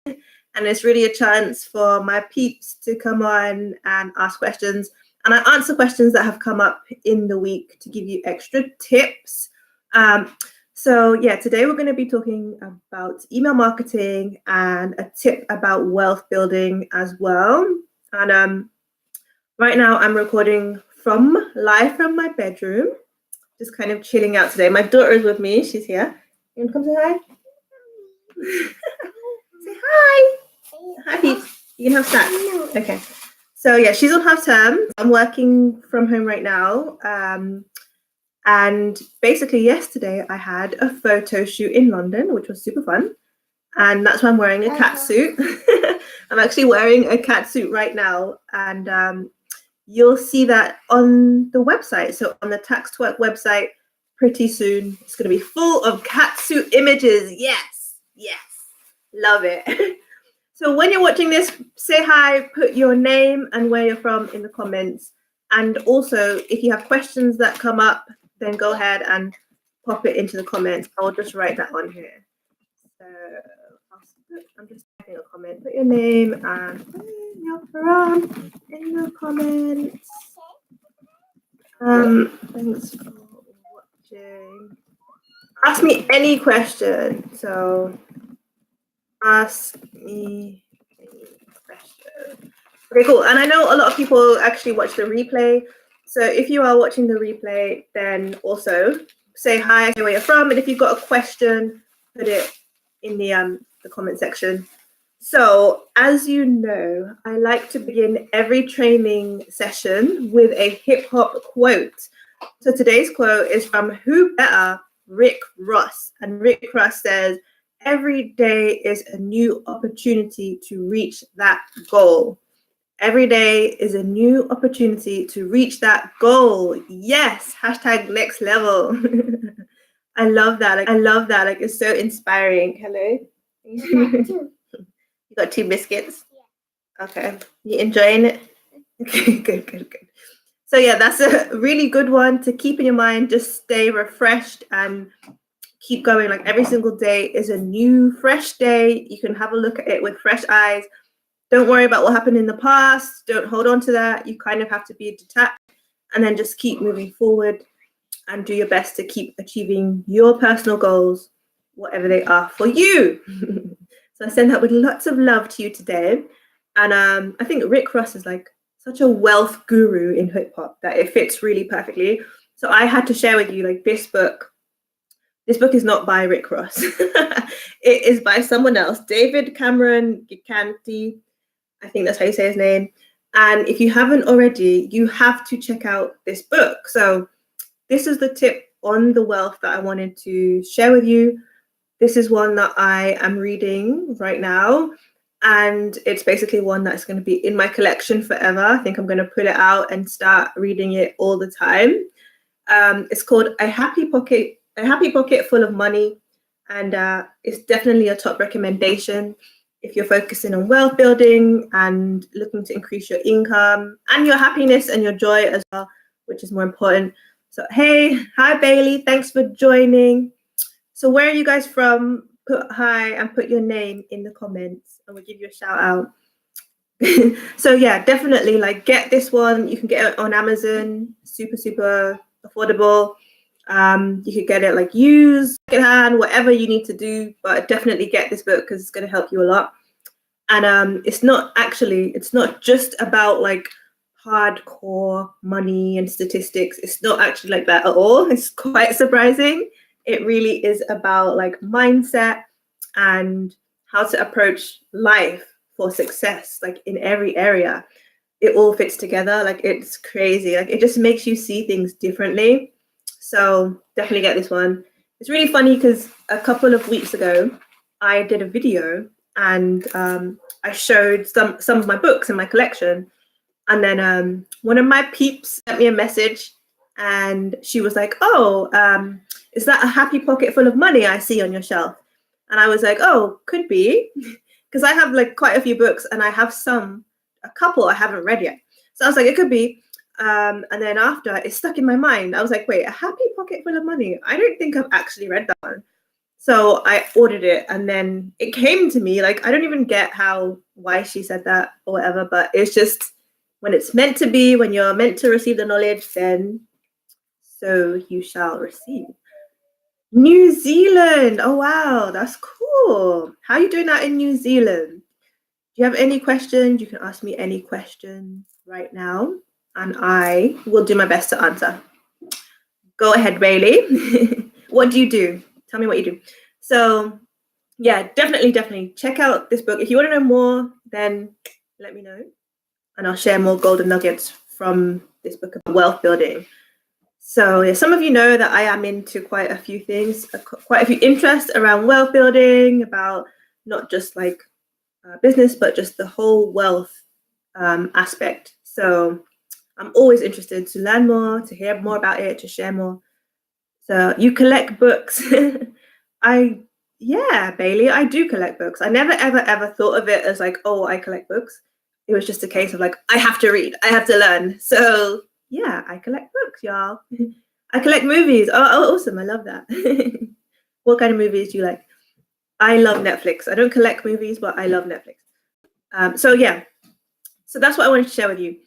And it's really a chance for my peeps to come on and ask questions. And I answer questions that have come up in the week to give you extra tips. So yeah, today we're going to be talking about email marketing and a tip about wealth building as well. And right now I'm recording live from my bedroom, just kind of chilling out today. My daughter is with me. She's here. You want to come say hi? Say hi. Hi, Pete. You can have snacks. Okay. So yeah, she's on half term. I'm working from home right now. And basically yesterday I had a photo shoot in London, which was super fun. And that's why I'm wearing a cat suit. I'm actually wearing a cat suit right now. And you'll see that on the website. So on the Tax to Work website, pretty soon, it's going to be full of cat suit images. Yes. Love it. So when you're watching this, say hi, put your name and where you're from in the comments. And also, if you have questions that come up, then go ahead and pop it into the comments. I'll just write that on here. So I'm just typing a comment. Put your name and where you're from in the comments. Thanks for watching. Ask me any question. So ask me any question. Okay, cool. And I know a lot of people actually watch the replay. So if you are watching the replay, then also say hi, say where you're from. And if you've got a question, put it in the comment section. So as you know, I like to begin every training session with a hip hop quote. So today's quote is from Who Better? Rick Ross. And Rick Ross says, every day is a new opportunity to reach that goal. Every day is a new opportunity to reach that goal. Yes, hashtag next level. I love that. Like, it's so inspiring. Hello. You got 2 biscuits? Yeah. Okay. You enjoying it? Okay, good. So yeah, that's a really good one to keep in your mind. Just stay refreshed and keep going. Like every single day is a new, fresh day. You can have a look at it with fresh eyes. Don't worry about what happened in the past. Don't hold on to that. You kind of have to be detached and then just keep moving forward and do your best to keep achieving your personal goals, whatever they are for you. So I send that with lots of love to you today. And I think Rick Ross is like such a wealth guru in hip hop that it fits really perfectly. So I had to share with you like this book. This book is not by Rick Ross. It is by someone else, David Cameron Gigante. I think that's how you say his name. And if you haven't already, you have to check out this book. So this is the tip on the wealth that I wanted to share with you. This is one that I am reading right now. And it's basically one that's going to be in my collection forever. I think I'm going to put it out and start reading it all the time. It's called A Happy Pocket Full of Money. And it's definitely a top recommendation if you're focusing on wealth building and looking to increase your income and your happiness and your joy as well, which is more important. So, hi Bailey, thanks for joining. So where are you guys from? Put hi and put your name in the comments and we'll give you a shout out. So yeah, definitely like get this one. You can get it on Amazon, super affordable. You could get it like used, secondhand, whatever you need to do, but definitely get this book because it's going to help you a lot. And it's not just about like hardcore money and statistics. It's not actually like that at all. It's quite surprising. It really is about like mindset and how to approach life for success, like in every area. It all fits together. Like it's crazy. Like it just makes you see things differently. So definitely get this one. It's really funny because a couple of weeks ago, I did a video and I showed some of my books in my collection. And then one of my peeps sent me a message and she was like, oh, is that a happy pocket full of money I see on your shelf? And I was like, oh, could be. Because I have like quite a few books and I have a couple I haven't read yet. So I was like, it could be. And then after, it stuck in my mind. I was like, wait, a happy pocket full of money? I don't think I've actually read that one. So I ordered it, and then it came to me. Like, I don't even get why she said that or whatever, but it's just when it's meant to be, when you're meant to receive the knowledge, then so you shall receive. New Zealand. Oh wow, that's cool. How are you doing that in New Zealand? Do you have any questions? You can ask me any questions right now, and I will do my best to answer. Go ahead, Bailey. What do you do? Tell me what you do. So yeah, definitely check out this book. If you want to know more, then let me know, and I'll share more golden nuggets from this book about wealth building. So yeah, some of you know that I am into quite a few things, quite a few interests around wealth building, about not just like business, but just the whole wealth aspect. So I'm always interested to learn more, to hear more about it, to share more. So you collect books. Yeah, Bailey, I do collect books. I never ever thought of it as like, oh, I collect books. It was just a case of like, I have to read, I have to learn. So yeah, I collect books, y'all. I collect movies. Oh, awesome. I love that. What kind of movies do you like? I love Netflix. I don't collect movies, but I love Netflix. So yeah, so that's what I wanted to share with you.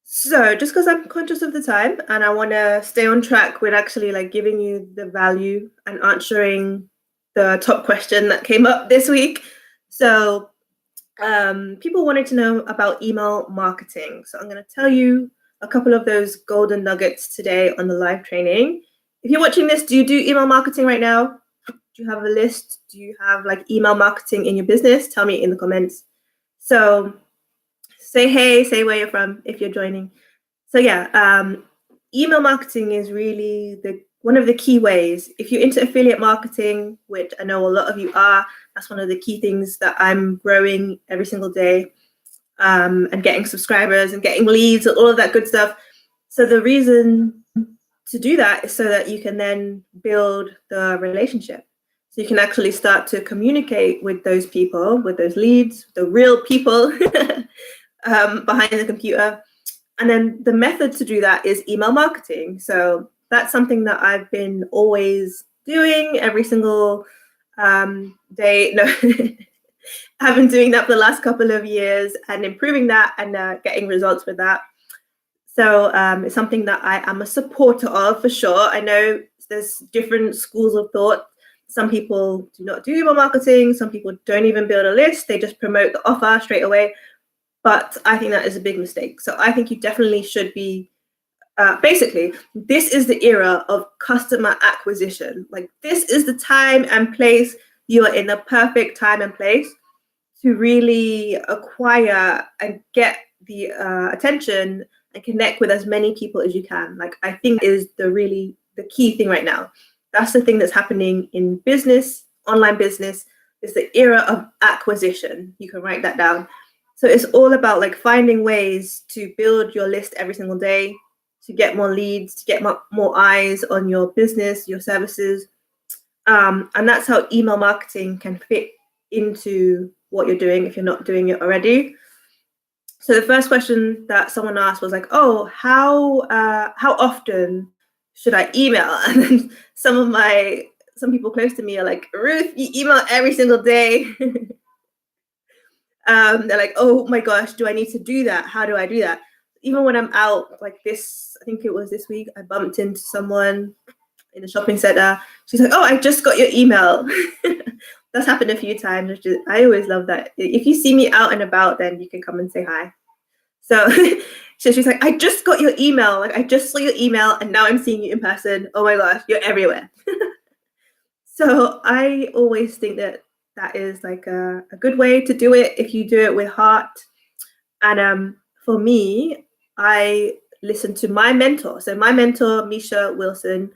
So just because I'm conscious of the time and I want to stay on track with actually like giving you the value and answering the top question that came up this week. So people wanted to know about email marketing. So I'm going to tell you a couple of those golden nuggets today on the live training. If you're watching this, do you do email marketing right now? Do you have a list? Do you have like email marketing in your business? Tell me in the comments. So say hey, say where you're from if you're joining. So yeah, email marketing is really one of the key ways. If you're into affiliate marketing, which I know a lot of you are, that's one of the key things that I'm growing every single day, and getting subscribers and getting leads and all of that good stuff. So the reason to do that is so that you can then build the relationship. So you can actually start to communicate with those people, with those leads, the real people behind the computer. And then the method to do that is email marketing. So that's something that I've been always doing every single day. No, I've been doing that for the last couple of years and improving that and getting results with that. So it's something that I am a supporter of for sure. I know there's different schools of thought. Some people do not do email marketing. Some people don't even build a list. They just promote the offer straight away. But I think that is a big mistake. So I think you definitely should be, basically, this is the era of customer acquisition. Like, this is the time and place. You are in the perfect time and place to really acquire and get the attention and connect with as many people as you can. Like, I think is the key thing right now. That's the thing that's happening in business, online business, is the era of acquisition. You can write that down. So it's all about like finding ways to build your list every single day, to get more leads, to get more eyes on your business, your services. And that's how email marketing can fit into what you're doing if you're not doing it already. So the first question that someone asked was like, oh, how often should I email? And then some people close to me are like, Ruth, you email every single day. They're like, oh my gosh, do I need to do that? How do I do that? Even when I'm out like this, I think it was this week, I bumped into someone in the shopping center. She's like, oh, I just got your email. That's happened a few times. I always love that. If you see me out and about, then you can come and say hi. So, so she's like, I just got your email. Like, I just saw your email and now I'm seeing you in person. Oh my gosh, you're everywhere. So I always think that is like a good way to do it if you do it with heart. And for me, I listen to my mentor. So my mentor, Misha Wilson,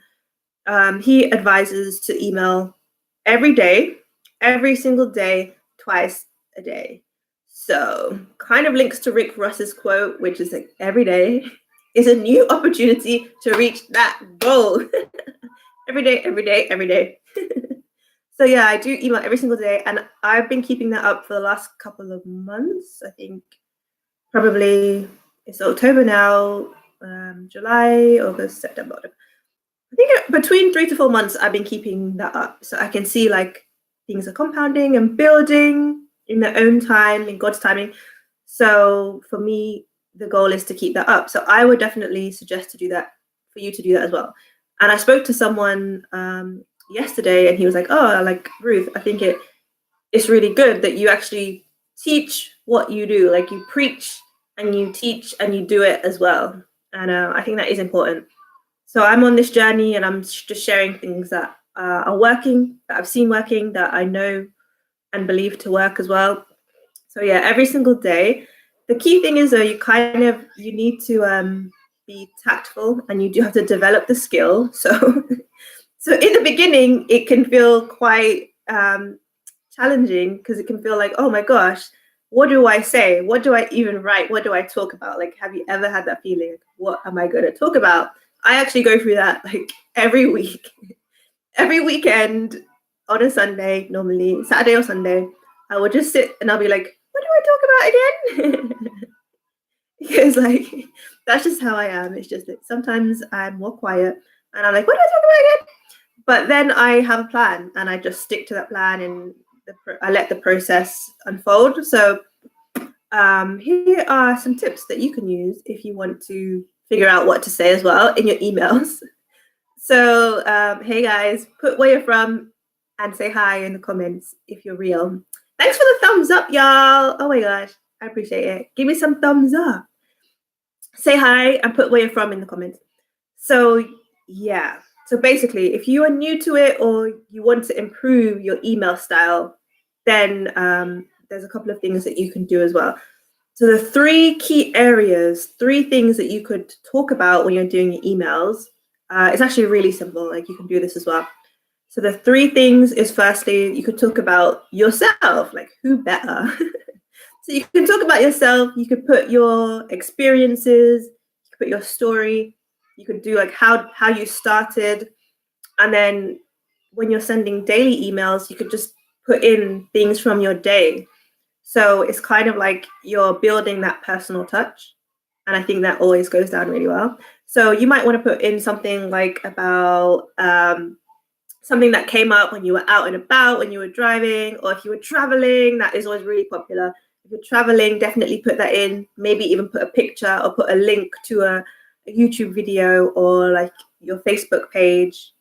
he advises to email every day, every single day, twice a day. So kind of links to Rick Ross's quote, which is like, every day is a new opportunity to reach that goal. Every day, every day, every day. So yeah, I do email every single day, and I've been keeping that up for the last couple of months. I think probably it's October now, July, August, September. I think between 3 to 4 months, I've been keeping that up. So I can see like things are compounding and building in their own time, in God's timing. So for me, the goal is to keep that up. So I would definitely suggest to do that, for you to do that as well. And I spoke to someone yesterday, and he was like, "Oh, like Ruth, I think it's really good that you actually teach what you do. Like you preach and you teach and you do it as well." And I think that is important. So I'm on this journey, and I'm just sharing things that are working, that I've seen working, that I know and believe to work as well. So yeah, every single day. The key thing is though, you need to be tactful, and you do have to develop the skill. So so in the beginning, it can feel quite challenging, because it can feel like, oh my gosh, what do I say? What do I even write? What do I talk about? Like, have you ever had that feeling? What am I going to talk about? I actually go through that like every week, every weekend on a Sunday, normally Saturday or Sunday. I will just sit and I'll be like, what do I talk about again? Because like that's just how I am. It's just that sometimes I'm more quiet and I'm like, what do I talk about again? But then I have a plan, and I just stick to that plan, and I let the process unfold. So here are some tips that you can use if you want to figure out what to say as well in your emails. So hey guys, put where you're from and say hi in the comments if you're real. Thanks for the thumbs up, y'all. Oh my gosh, I appreciate it. Give me some thumbs up. Say hi and put where you're from in the comments. So yeah. So basically, if you are new to it or you want to improve your email style, then there's a couple of things that you can do as well. So the 3 key areas, 3 things that you could talk about when you're doing your emails, it's actually really simple. Like you can do this as well. So the 3 things is, firstly, you could talk about yourself, like who better? So you can talk about yourself, you could put your experiences, you could put your story, you could do like how you started. And then when you're sending daily emails, you could just put in things from your day. So it's kind of like you're building that personal touch. And I think that always goes down really well. So you might want to put in something like about something that came up when you were out and about, when you were driving, or if you were traveling. That is always really popular. If you're traveling, definitely put that in. Maybe even put a picture or put a link to a YouTube video or like your Facebook page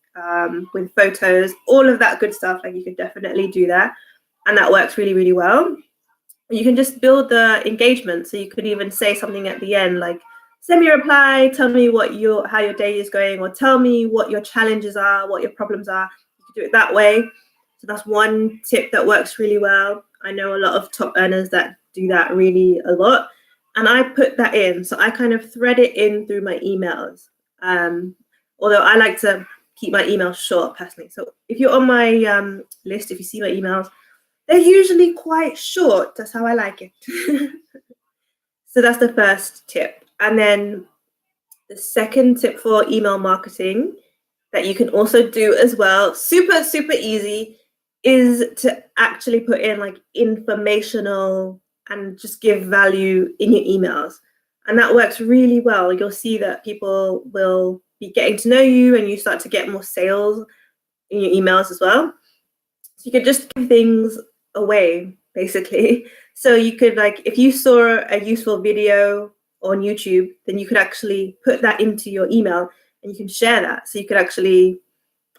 with photos, all of that good stuff. Like you could definitely do that. And that works really, really well. You can just build the engagement. So you could even say something at the end, like send me a reply, tell me how your day is going, or tell me what your challenges are, what your problems are. You can do it that way. So that's one tip that works really well. I know a lot of top earners that do that really a lot. And I put that in. So I kind of thread it in through my emails. Although I like to keep my emails short personally. So if you're on my list, if you see my emails, they're usually quite short. That's how I like it. So that's the first tip. And then the second tip for email marketing that you can also do as well, super, super easy, is to actually put in like informational and just give value in your emails. And that works really well. You'll see that people will be getting to know you, and you start to get more sales in your emails as well. So you could just give things away, basically. So you could, like, if you saw a useful video on YouTube, then you could actually put that into your email and you can share that. So you could actually,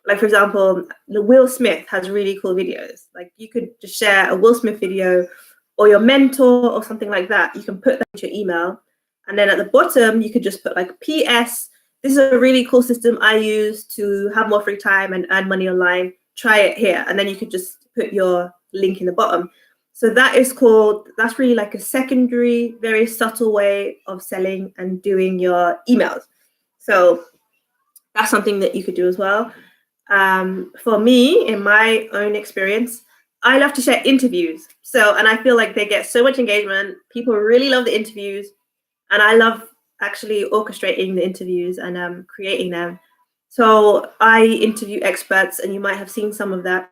like, for example, Will Smith has really cool videos. Like you could just share a Will Smith video, or your mentor or something like that. You can put that into your email. And then at the bottom, you could just put like, PS, this is a really cool system I use to have more free time and earn money online. Try it here. And then you could just put your link in the bottom. So that's really like a secondary, very subtle way of selling and doing your emails. So that's something that you could do as well. For me, in my own experience, I love to share interviews. And I feel like they get so much engagement. People really love the interviews. And I love actually orchestrating the interviews and creating them. So I interview experts, and you might have seen some of that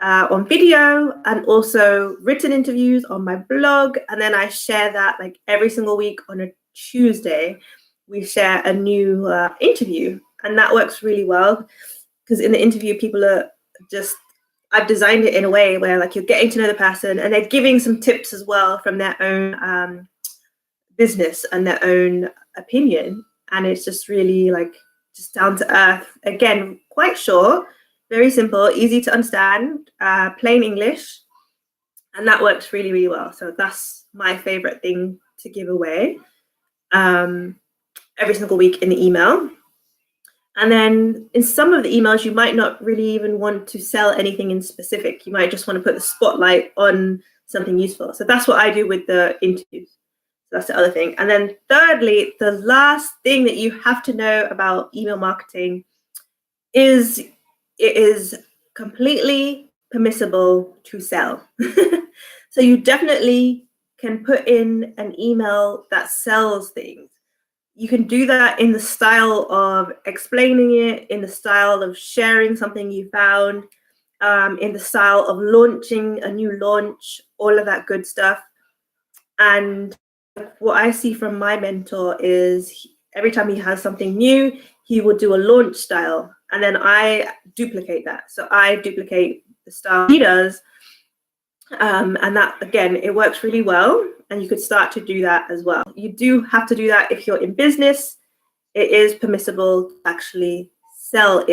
on video, and also written interviews on my blog. And then I share that like every single week on a Tuesday. We share a new interview. And that works really well because in the interview, people are just, I've designed it in a way where like you're getting to know the person and they're giving some tips as well from their own business and their own opinion. And it's just really like just down to earth. Again, quite short, very simple, easy to understand, plain English. And that works really, really well. So that's my favorite thing to give away every single week in the email. And then in some of the emails, you might not really even want to sell anything in specific. You might just want to put the spotlight on something useful. So that's what I do with the interviews. So that's the other thing. And then thirdly, the last thing that you have to know about email marketing is it is completely permissible to sell. So you definitely can put in an email that sells things. You can do that in the style of explaining it, in the style of sharing something you found, in the style of launching a new launch, all of that good stuff. And what I see from my mentor is every time he has something new, he will do a launch style. And then I duplicate that. So I duplicate the style he does. And that, again, it works really well. And you could start to do that as well. You do have to do that if you're in business. It is permissible to actually sell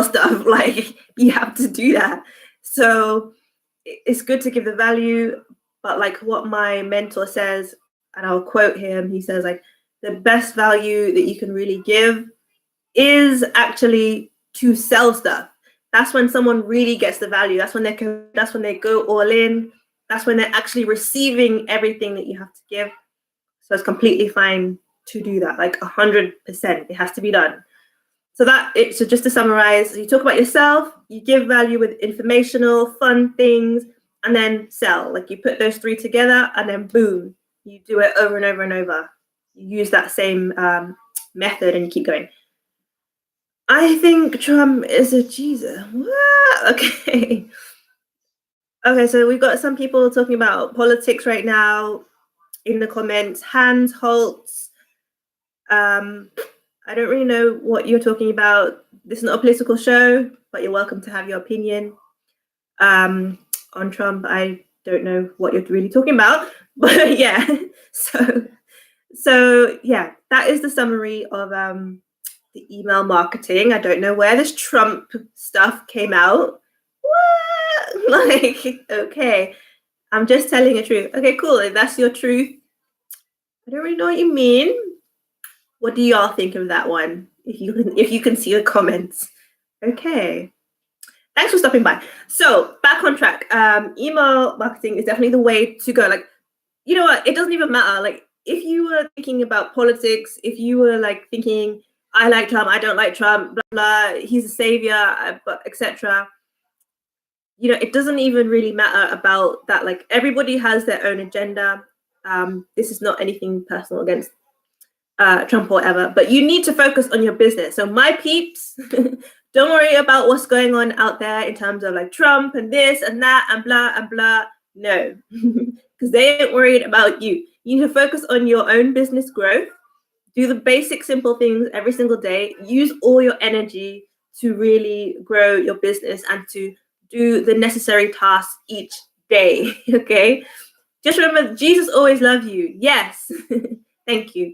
stuff. Like you have to do that. So it's good to give the value. But like what my mentor says, and I'll quote him, he says like, the best value that you can really give is actually to sell stuff. That's when someone really gets the value. That's when they go all in. That's when they're actually receiving everything that you have to give. So it's completely fine to do that, like 100%. It has to be done. So just to summarize, you talk about yourself, you give value with informational, fun things, and then sell. Like you put those three together and then boom, you do it over and over and over. You use that same method and you keep going. I think Trump is a Jesus. What? Okay. Okay, so we've got some people talking about politics right now in the comments. Hans Holtz. I don't really know what you're talking about. This is not a political show, but you're welcome to have your opinion on Trump. I don't know what you're really talking about, but yeah. So yeah, that is the summary of the email marketing. I don't know where this Trump stuff came out. What? Like, okay, I'm just telling the truth. Okay, cool. If that's your truth, I don't really know what you mean. What do y'all think of that one? If you can see the comments. Okay. Thanks for stopping by. So back on track. Email marketing is definitely the way to go. Like, you know what? It doesn't even matter. Like, if you were thinking about politics, if you were like thinking, I like Trump, I don't like Trump, blah blah, he's a savior, etc. You know, it doesn't even really matter about that. Like, everybody has their own agenda. This is not anything personal against Trump or whatever, but you need to focus on your business. So my peeps, don't worry about what's going on out there in terms of like Trump and this and that and blah and blah. No, because they ain't worried about you. You need to focus on your own business growth. Do the basic, simple things every single day. Use all your energy to really grow your business and to do the necessary tasks each day. Okay. Just remember, Jesus always loved you. Yes. Thank you.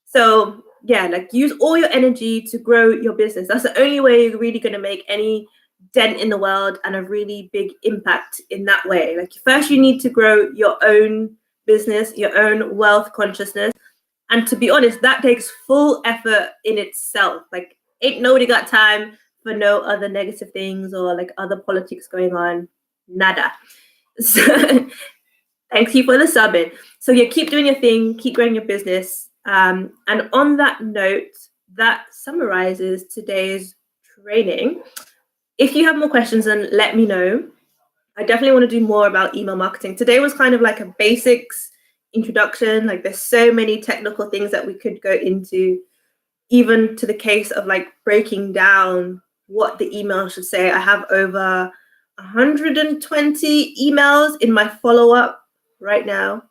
So yeah, like use all your energy to grow your business. That's the only way you're really going to make any dent in the world and a really big impact in that way. Like first you need to grow your own business, your own wealth consciousness. And to be honest, that takes full effort in itself. Like ain't nobody got time for no other negative things or like other politics going on. Nada. So thank you for the subbing. So yeah, keep doing your thing, keep growing your business. And on that note, that summarizes today's training. If you have more questions, then let me know. I definitely want to do more about email marketing. Today was kind of like a basics introduction. Like there's so many technical things that we could go into, even to the case of like breaking down what the email should say. I have over 120 emails in my follow-up right now.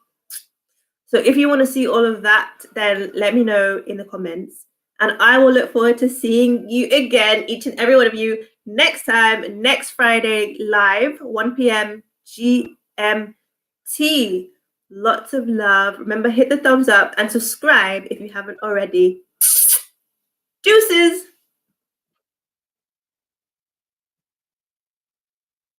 So if you want to see all of that, then let me know in the comments. And I will look forward to seeing you again, each and every one of you, next time, next Friday, live, 1 p.m. GMT. Lots of love. Remember, hit the thumbs up and subscribe if you haven't already. Deuces!